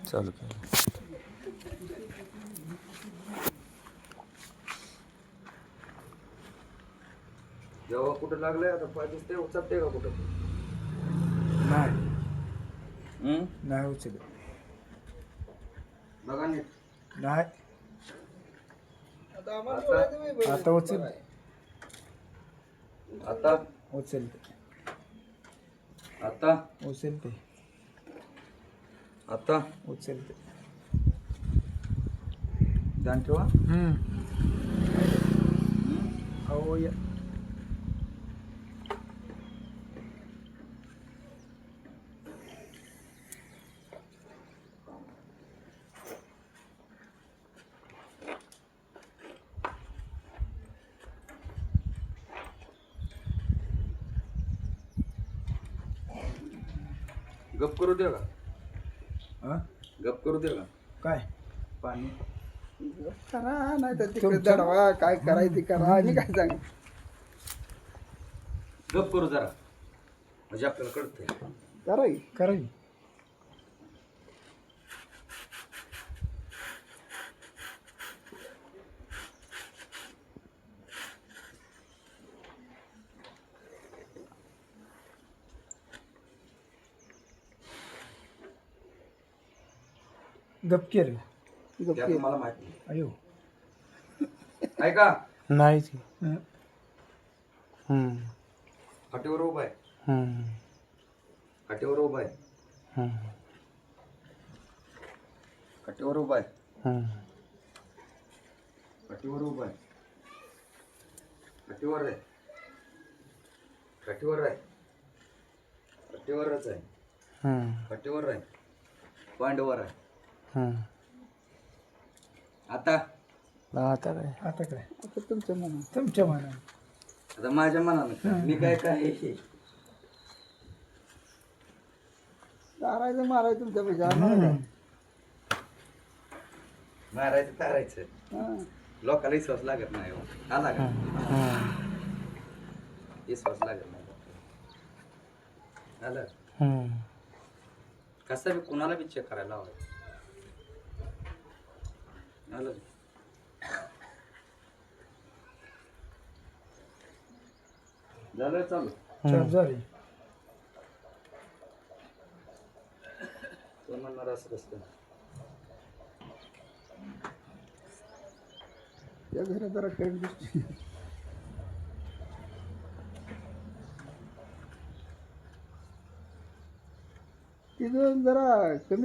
चालू केलं. जेव्हा कुठं लागलंय आता पाय दिसते उचलते का कुठं? नाही नाही उचल बघा नीट. नाही आता उचल आता उचलते आता उचलते आता उचलते ध्यान ठेवा. हो या गप करू दे का? हा? गप करू दे का? काय पाणी करा नाही तर तिकडे दडवा काय करायचं करा आणि काय सांग. गप करू जरा म्हणजे आपल्याला कळतंय. करा की. करायची गपके रे त्यात मला माहित नाही. अयो ऐका नाही ती. फाटीवर उभा आहे. फाटीवर उभा आहे. फाटीवर उभा आहे. फाटीवर उभा आहे. फाटीवर आहे. फाटीवर आहे. फाटीवरच आहे. फाटीवर आहे. पांडवर आहे. आता आता काय आता काय आता तुमच्या मनात तुमच्या मनात आता माझ्या मनानं मी काय काय मारायचं मारायचं तुमच्या पैसे आम्हाला काय. मारायचं तारायचं हा. लोकांना विश्वास लागत नाही हो. आला का विश्वास लागत नाही आलं कसं बी कुणाला बी चेक करायला लावायचं आलं झालं चालू चार झाली तो म्हणणार असं कसं त्या घरात जरा करंट दिसते. तिथून जरा कमी